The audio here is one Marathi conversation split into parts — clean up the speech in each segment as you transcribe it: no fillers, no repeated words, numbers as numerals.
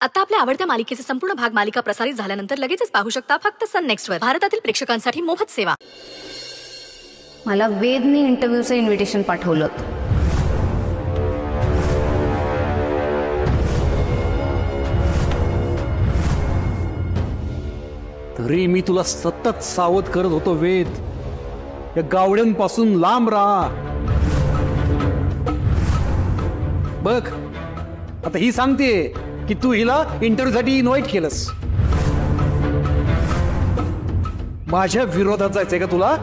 आता आपल्या आवडत्या मालिकेचे संपूर्ण भाग मालिका प्रसारित झाल्यानंतर लगेचच पाहू शकता फक्त सन नेक्स्ट वर. भारतातील प्रेक्षकांसाठी मोफत सेवा. मला वेदने इंटरव्ह्यूचं इन्व्हिटेशन पाठवलं. तरी मी तुला सतत सावध करत होतो वेद, या गावड्यांपासून लांब राहा. बघ आता ही सांगते की तू हिला इंटरव्ह्यूसाठी इन्व्हाइट केलंस. माझ्या विरोधात जायचंय का तुला?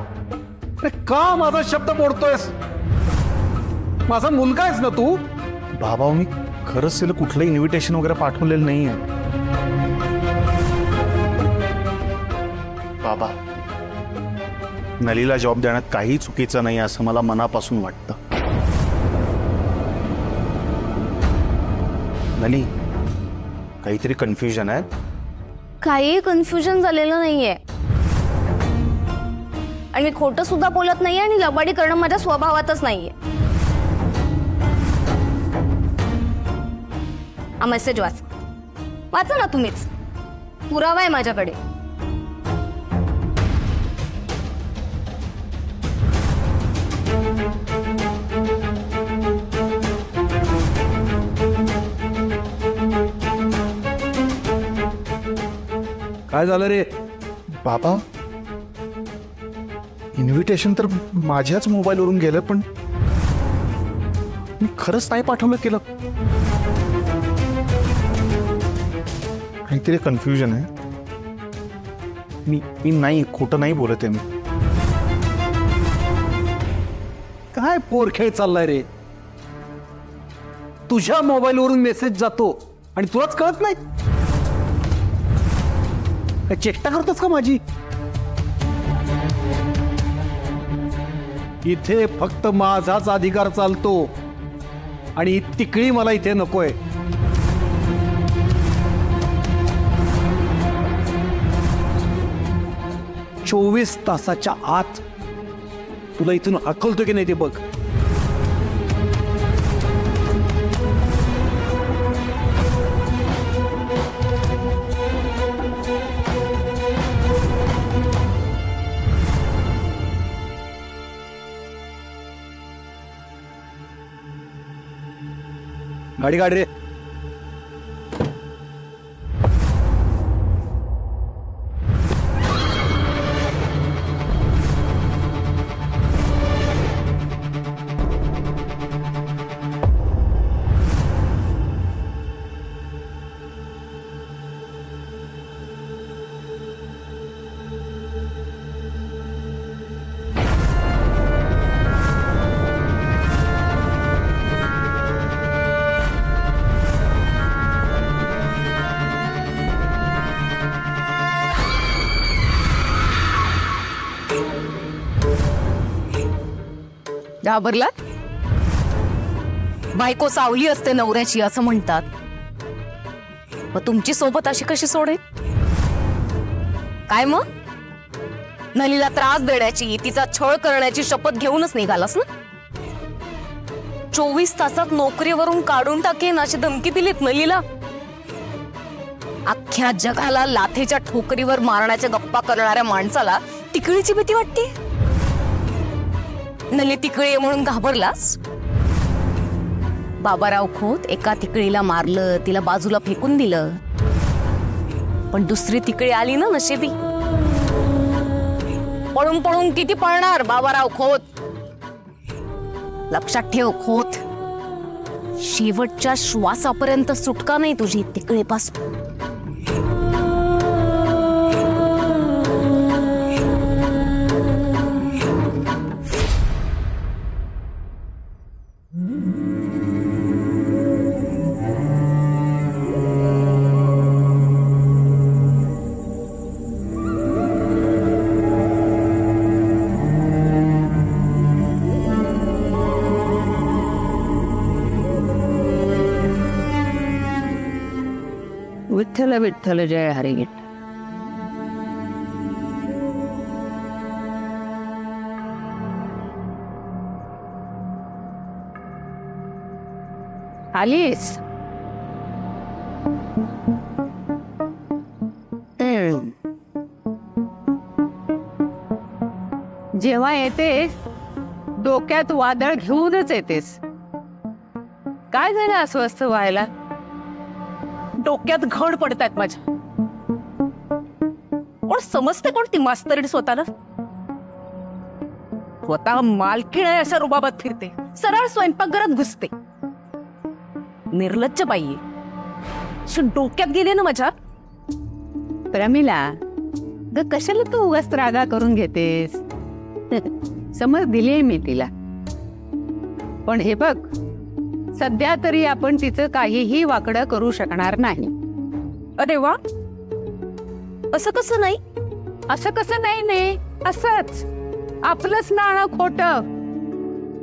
का माझा शब्द मोडतोयस? माझा मुलगा आहेस ना तू. बाबा मी खरंच तिला कुठलं इन्व्हिटेशन वगैरे पाठवलेलं नाहीये. बाबा नलीला जॉब देण्यात काही चुकीचं नाही असं मला मनापासून वाटतं. नली काहीतरी कन्फ्युजन आहे. काही कन्फ्युजन झालेलं नाहीये आणि मी खोटं सुद्धा बोलत नाहीये आणि लबाडी करणं माझ्या स्वभावातच नाहीये. हा मेसेज वाचा ना तुम्हीच. पुरावा आहे माझ्याकडे. काय झालं रे? बाबा इन्व्हिटेशन तर माझ्याच मोबाईलवरून गेलं पण मी खरंच नाही पाठवलं केलं. काहीतरी कन्फ्युजन आहे. मी नाही खोटं नाही बोलत आहे. मी काय पोरखेळ चाललाय रे? तुझ्या मोबाईलवरून मेसेज जातो आणि तुलाच कळत नाही? काय चेष्टा करतोस का माझी? इथे फक्त माझाच अधिकार चालतो आणि तिकडी मला इथे नकोय. चोवीस तासाच्या आत तुला इथून हाकलतो की नाही ते बघ. गाडी काढ रे. घाबरलात? बायको सावली असते नवऱ्याची असं म्हणतात. मग तुमची सोबत अशी कशी सोडेल? काय मग नलीला त्रास देण्याची तिचा छळ करण्याची शपथ घेऊनच निघालास ना? 24 तासात नोकरीवरून काढून टाकेन अशी धमकी दिलीत नलीला. अख्ख्या जगाला लाथेच्या ठोकरीवर मारण्याच्या गप्पा करणाऱ्या माणसाला तिकळीची भीती वाटते. नली तिकळी म्हणून घाबरलास? बाबाराव खोत एका तिकळीला मारलं, तिला बाजूला फेकून दिलं, पण दुसरी तिकळी आली ना नशिबी. पळून पळून किती पळणार बाबाराव खोत? लक्षात ठेव खोत, शेवटच्या श्वासापर्यंत सुटका नाही तुझी तिकळीपासून. विठ्ठल विठ्ठल जय हरी विठ्ठल. आलीस? जेव्हा येतेस डोक्यात वादळ घेऊनच येतेस. काय झालं अस्वस्थ व्हायला? डोक्यात घड पडतायत माझ्या. कोण समजते कोणती मास्तरीण स्वतःला? स्वतः मालकीण आहे अशा रुबाबात फिरते, सरळ स्वयंपाकघरात घुसते. निर्लज्ज बाई आहे. डोक्यात गेले ना माझ्या. प्रमिला, ग कशाला तू उगाच रागा करून घेतेस? समज दिलीये मी तिला, पण हे बघ, सध्या तरी आपण तिचं काहीही वाकडं करू शकणार नाही. अरे वा, असं कसं नाही? असं कसं नाही ने, असंच आपलंच नाणं खोटं.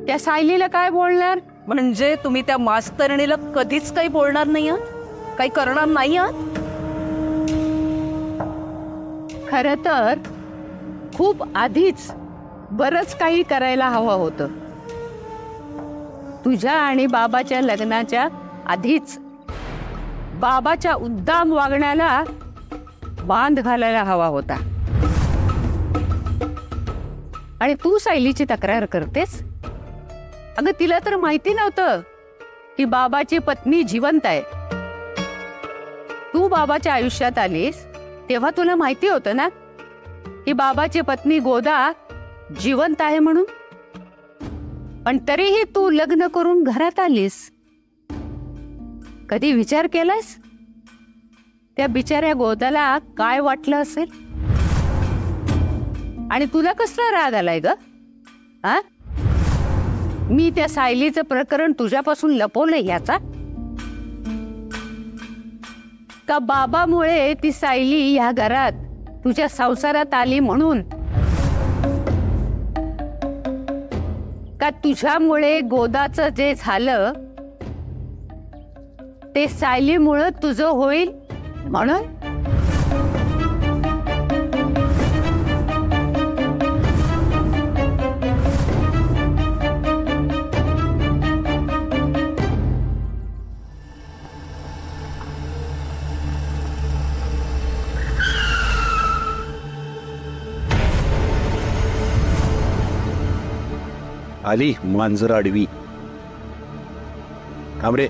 त्या सायलीला काय बोलणार? म्हणजे तुम्ही त्या मास्तरणीला कधीच काही बोलणार नाही आहात, काही करणार नाही आहात? खर तर खूप आधीच बरंच काही करायला हवं होतं. तुझ्या आणि बाबाच्या लग्नाच्या आधीच बाबाच्या उद्दाम वागण्याला बांध घालायला हवा होता. आणि तू सायलीची तक्रार करतेस? अगं, तिला तर माहिती नव्हतं की बाबाची पत्नी जिवंत आहे. तू बाबाच्या आयुष्यात आलीस तेव्हा तुला माहिती होतं ना की बाबाची पत्नी गोदा जिवंत आहे म्हणून. पण तरीही तू लग्न करून घरात आलीस. कधी विचार केलास त्या बिचाऱ्या गोदाला काय वाटलं असेल? आणि तुला कसला राग आलाय ग? हा, मी त्या सायलीचं प्रकरण तुझ्यापासून लपवलंय याचा? का बाबामुळे ती सायली या घरात तुझ्या संसारात आली म्हणून? का तुझ्यामुळे गोदाचं जे झालं ते सायलीमुळे तुझं होईल म्हणून? आली मांजर आडवी. थांब रे.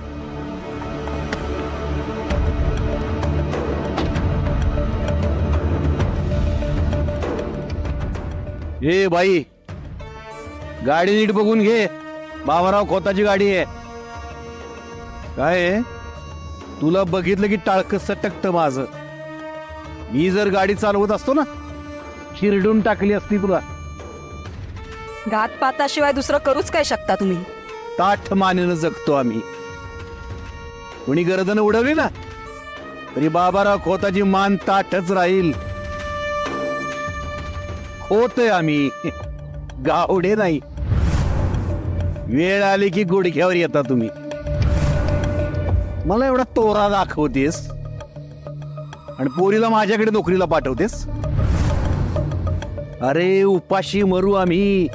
ए बाई, गाडी नीट बघून घे. बाबाराव खोताची गाडी आहे. काय आहे? तुला बघितलं की टाळकं सटकतं माझं. मी जर गाडी चालवत असतो ना, चिरडून टाकली असती तुला. घातपाताशिवाय दुसरं करूच काय शकता तुम्ही? ताठ मानेनं जगतो आम्ही. कोणी गर्दन उडवली ना तरी बाबाराव खोताची मान ताठच राहील. खोतय आम्ही, गावडे नाही. वेळ आली की गुडघ्यावर येता तुम्ही. मला एवढा तोरा दाखवतेस आणि पोरीला माझ्याकडे नोकरीला पाठवतेस. अरे उपाशी मरू आम्ही,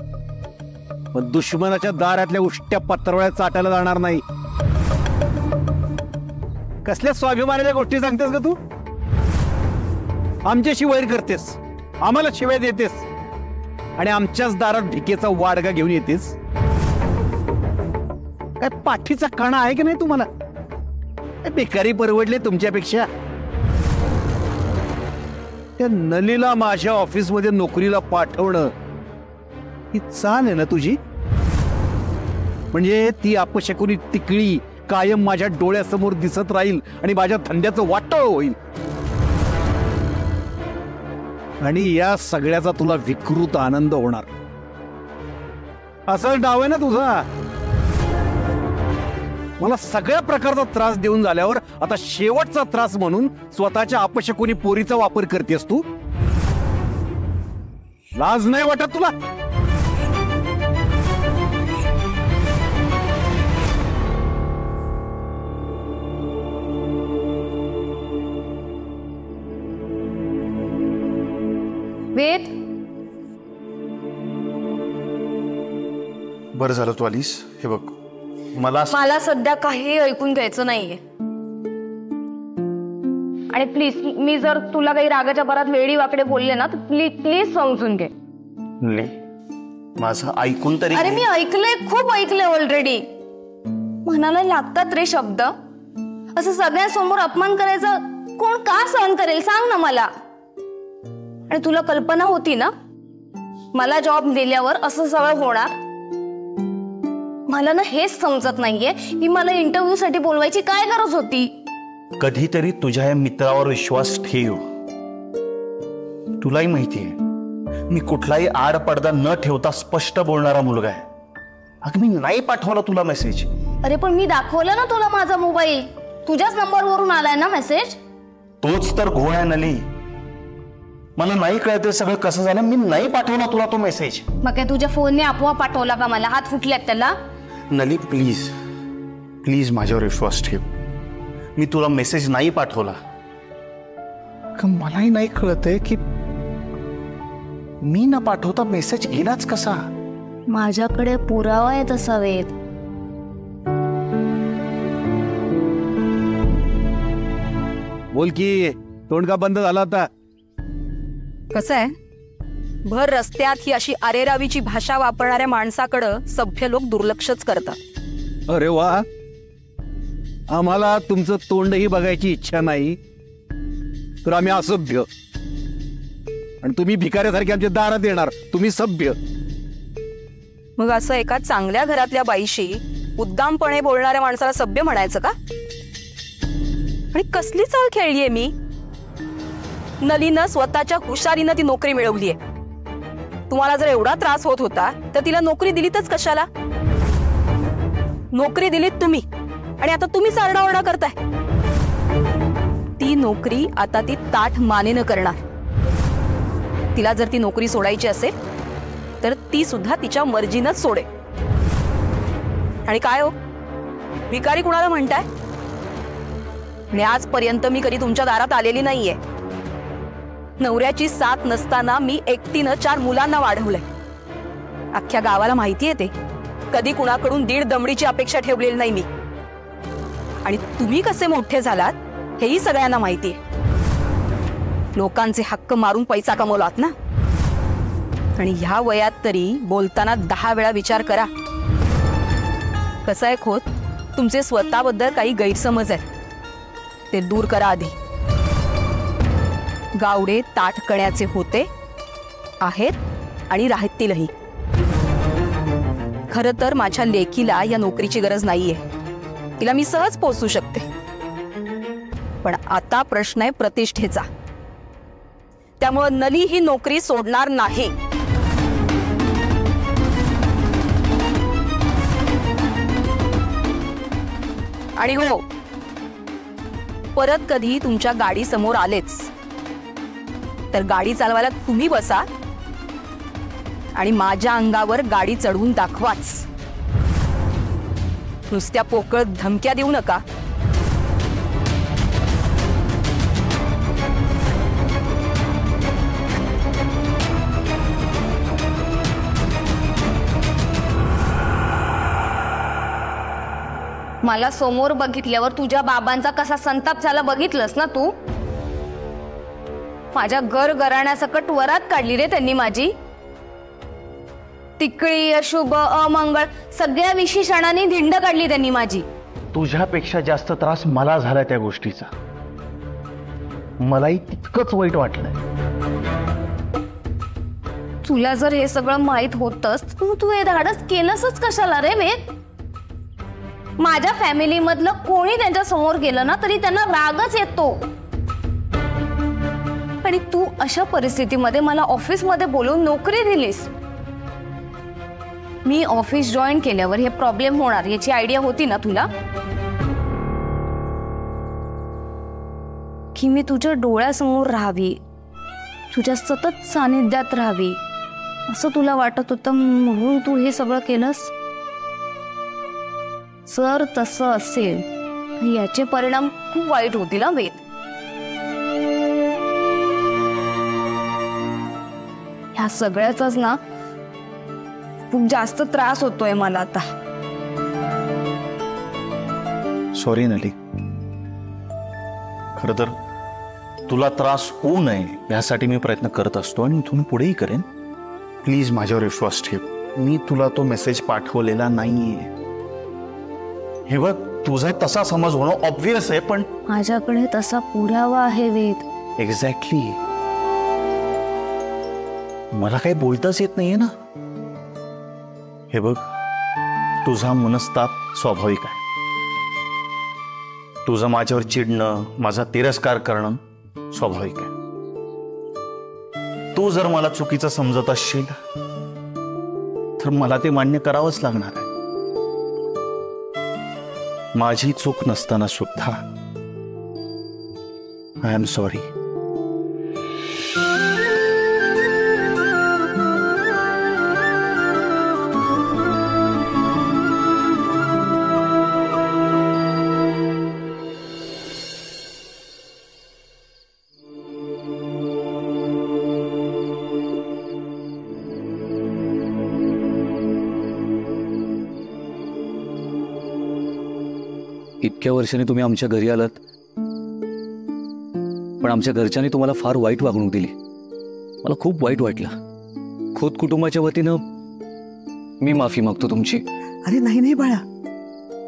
पण दुश्मनाच्या दारातल्या उष्ट्या पत्रवळ्या चाटायला जाणार नाही. कसल्या स्वाभिमानाच्या गोष्टी सांगतेस का तू? आमच्याशी वैर करतेस, आम्हाला शिव्या देतेस आणि आमच्याच दारात भिकेचा वाडगा घेऊन येतेस. काय पाठीचा कणा आहे की नाही तुम्हाला? बेकारी परवडले तुमच्यापेक्षा. त्या नलीला माझ्या ऑफिसमध्ये नोकरीला पाठवणं ही चाल आहे ना तुझी? म्हणजे ती अपशकुनी तिकळी कायम माझ्या डोळ्यासमोर दिसत राहील आणि माझ्या धंद्याचं वाटोळ होईल. आणि या सगळ्याचा तुला विकृत आनंद होणार. असा डाव आहे ना तुझा. मला सगळ्या प्रकारचा त्रास देऊन झाल्यावर आता शेवटचा त्रास म्हणून स्वतःच्या अपशकुनी पोरीचा वापर करतेस तू. लाज नाही वाटत तुला? वेद, बरं झालं तू आलीस. हे बघ, मला सध्या काही ऐकून घ्यायचं नाहीये. आणि प्लीज, मी जर तुला काही रागाच्या भरात वेडी वाकडे बोलले ना तर प्लीज समजून घे. माझं ऐकून तरी अरे मी ऐकलंय, खूप ऐकलंय ऑलरेडी. मनाला लागतात रे शब्द. असं सगळ्यांसमोर अपमान करायचा कोण का सहन करेल सांग ना मला. आणि तुला कल्पना होती ना मला जॉब दिल्यावर असं सगळं होणार. मला ना हेच समजत नाहीये की मला इंटरव्ह्यू साठी बोलवायची काय गरज होती. कधीतरी तुझ्या या मित्रावर विश्वास ठेव. तुलाही माहितीये मी कुठलाही आडपडदा न ठेवता स्पष्ट बोलणारा मुलगा आहे. अगं मी नाही पाठवला तुला मेसेज. अरे पण मी दाखवलं ना तुला माझा मोबाईल. तुझ्याच नंबरवरून आलाय ना मेसेज. तोच तर घोळ आहे नली. मला नाही कळत सगळं कसं झालं. मी नाही पाठवला तुला तो मेसेज. मग काय तुझ्या फोनने आपोआप पाठवला का मला? हात फुटल्यात त्याला? नली प्लीज प्लीज माझ्यावर विश्वास ठेव. मी तुला मेसेज नाही पाठवला. मलाही नाही कळतंय की मी न पाठवता मेसेज गेलाच कसा. माझ्याकडे पुरावा आहे तसा वेद. बोल की तोंड का बंद झाला होता? कसं आहे, भर रस्त्यात ही अशी अरेरावीची भाषा वापरणाऱ्या माणसाकडं सभ्य लोक दुर्लक्षच करतात. अरे वा, आम्हाला तुमचं तोंडही बघायची इच्छा नाही तर आम्ही असभ्य, आणि तुम्ही भिकाऱ्यासारखे आमच्या दारात येणार. तुम्ही सभ्य. मग असं एका चांगल्या घरातल्या बाईशी उद्दामपणे बोलणाऱ्या माणसाला सभ्य म्हणायचं का? आणि कसली चाल खेळलीये मी. नलीनं स्वतःच्या हुशारीनं ती नोकरी मिळवलीये. तुम्हाला जर एवढा त्रास होत होता तर तिला नोकरी दिलीतच कशाला? नोकरी दिलीत तुम्ही आणि आता तुम्हीच आरडाओरडा करताय. ती नोकरी आता ती ताठ मानेनं करणार. तिला जर ती नोकरी सोडायची असेल तर ती सुद्धा तिच्या मर्जीनच सोडे. आणि काय हो, भिकारी कुणाला म्हणताय? आणि आजपर्यंत मी कधी तुमच्या दारात आलेली नाहीये. नवऱ्याची साथ नसताना मी एकटीनं 4 मुलांना वाढवलंय. अख्ख्या गावाला माहितीये ते. कधी कुणाकडून 1.5 दमडीची अपेक्षा ठेवलेली नाही मी. आणि तुम्ही कसे मोठे झालात हेही सगळ्यांना माहितीये. लोकांचे हक्क मारून पैसा कमवलात ना. आणि ह्या वयात तरी बोलताना 10 वेळा विचार करा. कसं आहे खोत, तुमचे स्वतःबद्दल काही गैरसमज आहेत ते दूर करा आधी. गावडे ताठ कण्याचे होते, आहेत आणि राहतीलही. खरं तर माझ्या लेकीला या नोकरीची गरज नाहीये. तिला मी सहज पोचू शकते. पण आता प्रश्न आहे प्रतिष्ठेचा. त्यामुळे नली ही नोकरी सोडणार नाही. आणि हो, परत कधी तुमच्या गाडी समोर आलेच तर गाडी चालवायला तुम्ही बसा आणि माझ्या अंगावर गाडी चढवून दाखवाच. नुसत्या पोकळ धमक्या देऊ नका. मला समोर बघितल्यावर तुझ्या बाबांचा कसा संताप झाला बघितलंस ना तू. माझ्या घर घराण्यासकट वरात काढली रे त्यांनी माझी. तिकडी, अशुभ, अमंगळ सगळ्या विशेषणांनी धिंड काढली त्यांनी माझी. तुझ्यापेक्षा जास्त त्रास मला झाला त्या गोष्टीचा. मलाही तितकंच वाईट वाटलंय. तुला जर हे सगळं माहित होतंस तर तू हे धाडस केलंसच कशाला रे वेद. माझ्या फॅमिली मधलं कोणी त्यांच्या समोर गेलं ना तरी त्यांना रागच येतो. आणि तू अशा परिस्थितीमध्ये मला ऑफिस मध्ये बोलून नोकरी दिलीस. मी ऑफिस जॉईन केल्यावर हे प्रॉब्लेम होणार याची आयडिया होती ना तुला? की मी तुझ्या डोळ्यासमोर राहावी, तुझ्या सतत सानिध्यात राहावी असं तुला वाटत होतं म्हणून तू हे सगळं केलंस. जर तसं असेल तर याचे परिणाम खूप वाईट होतील ना वेद. ह्या सगळ्याचाच ना खूप जास्त त्रास होतोय मला आता. सॉरी नली. खरं तर तुला त्रास होऊ नये यासाठी मी प्रयत्न करत असतो आणि इथून पुढेही करेन. प्लीज माझ्यावर विश्वास ठेव. मी तुला तो मेसेज पाठवलेला नाहीये. हे बघ, तुझा तसा समज होणं ऑब्वियस आहे, पण माझ्याकडे तसा पुरावा आहे वेद. एक्झॅक्टली मला काही बोलताच येत नाहीये ना. हे बघ, तुझा मनस्ताप स्वाभाविक आहे. तुझं माझ्यावर चिडणं, माझा तिरस्कार करणं स्वाभाविक आहे. तू जर मला चुकीचं समजत असशील तर मला ते मान्य करावंच लागणार आहे. माझी चूक नसताना सुद्धा आय एम सॉरी. इतक्या वर्षांनी तुम्ही आमच्या घरी आलात, पण आमच्या घरच्यांनी तुम्हाला फार वाईट वागणूक दिली. मला खूप वाईट वाटलं. खुद कुटुंबाच्या वतीनं मी माफी मागतो तुमची. अरे नाही नाही बाळा,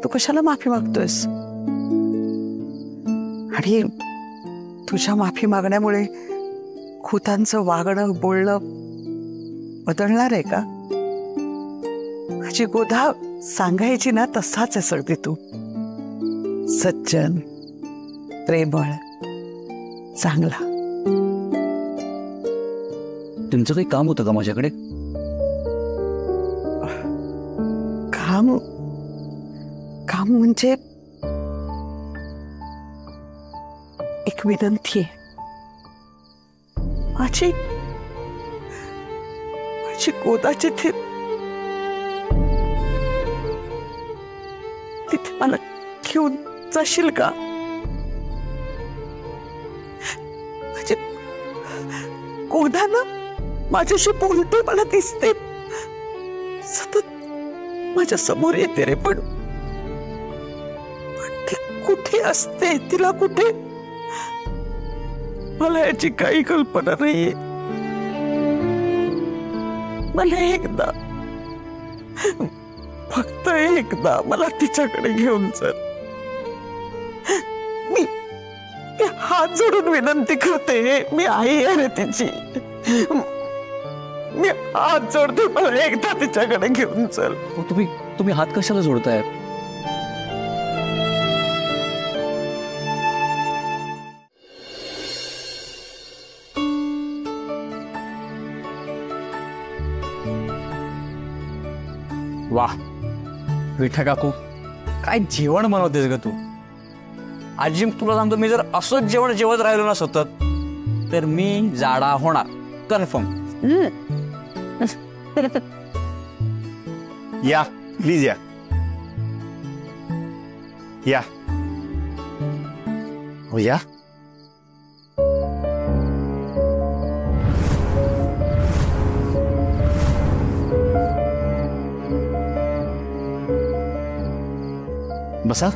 तू कशाला माफी मागतोयस? आणि तुझ्या माफी मागण्यामुळे खुतांचं वागणं बोलणं बदलणार आहे का? माझी गोधा सांगायची ना तसाच आहे सगळी तू. सज्जन, प्रेमळ, चांगला. तुमचं काही काम होतं का माझ्याकडे? काम काम म्हणजे एक विनंती आहे. माझी गोदा जिथे तिथे मला घेऊन जाशील का? म्हणजे गोदा ना माझ्याशी बोलते, मला दिसते, सतत माझ्या समोर येते रे, पण ती कुठे असते, तिला कुठे, मला याची काही कल्पना नाहीये. मला एकदा, फक्त एकदा मला तिच्याकडे घेऊन चल. मी हात जोडून विनंती करते, मी आई आहे तिची. मी हात जोडते, मला एकदा तिच्याकडे घेऊन चल. तुम्ही हात कशाला जोडताय? वाह विठा काकू, काय जेवण बनवतेस ग तू. आजी तुला सांगतो, मी जर असंच जेवण जेवत राहिलो ना सतत, तर मी जाडा होणार कन्फर्म. या प्लीज, या या हो, या. बसा.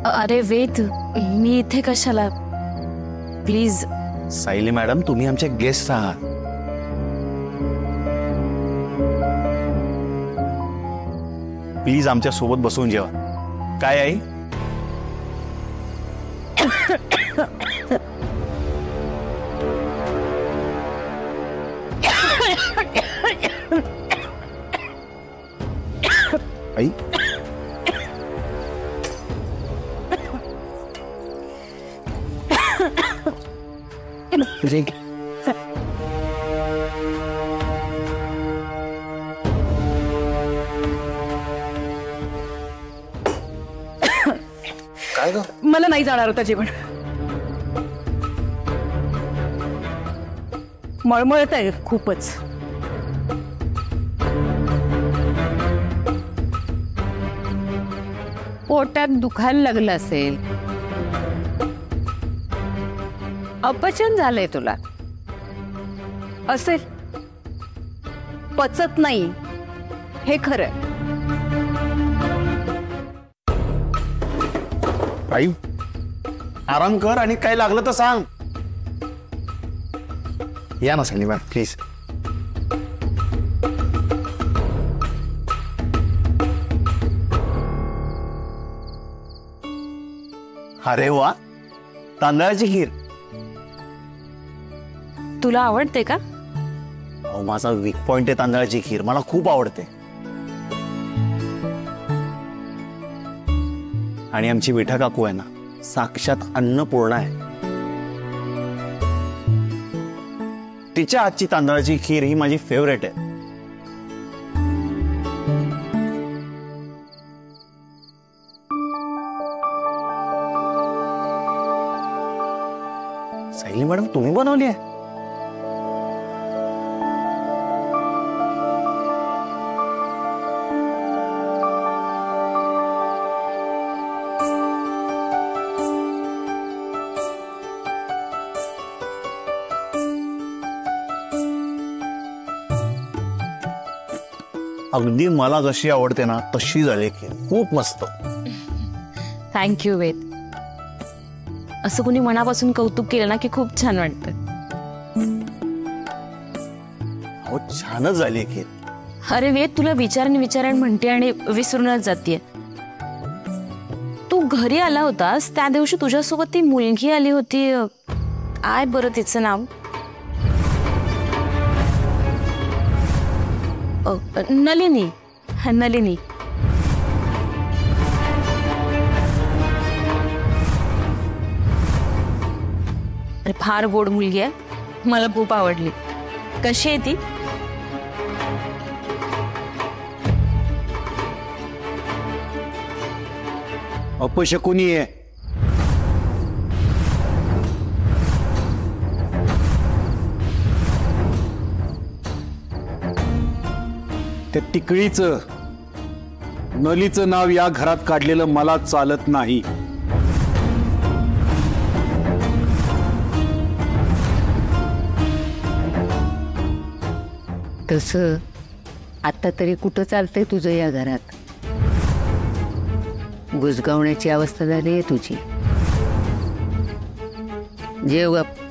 अरे वेद, मी इथे कशाला? प्लीज. सायली मॅडम, तुम्ही आमचे गेस्ट आहात. प्लीज आमच्या सोबत बसून जेवा. काय आई? आई, काय ग? मला नाही जाणार होतं जेवण. मळमळत आहे खूपच. पोटात दुखायला लागलं असेल, अपचन झालंय तुला. असेल, पचत नाही हे खरं. आई, आराम कर आणि काय लागलं तर सांग. या ना सायली मॅम, प्लीज. अरे वा, तांदळाची खीर. तुला आवडते का? अहो, माझा वीक पॉइंट आहे तांदळाची खीर. मला खूप आवडते. आणि आमची विठा काकू आहे ना, साक्षात अन्नपूर्णा आहे. तिच्या हातची तांदळाची खीर ही माझी फेवरेट आहे. सायली मॅडम, तुम्ही बनवली आहे? अगदी मला जशी आवडते ना तशी झाली खीर. खूप मस्त. थँक्यू वेद. असं कोणी मनापासून कौतुक केलं ना की खूप छान वाटतं. अहो, छानच झाली खीर. अरे वेद, तुला विचारण म्हणते आणि विसरूनच जातीये. तू घरी आला होतास त्या दिवशी तुझ्यासोबत ती मुलगी आली होती, काय बरं तिचं नाव? नलिनी. नलिनी. अरे फार गोड मुलगी आहे, मला खूप आवडली. कशी आहे ती? अपशकुनी आहे. त्या टिकळीचं, नलीचं नाव या घरात काढलेलं मला चालत नाही. तसं आता तरी कुठं चालतंय तुझं या घरात? गुजगावण्याची अवस्था झाली आहे तुझी. जेव गप.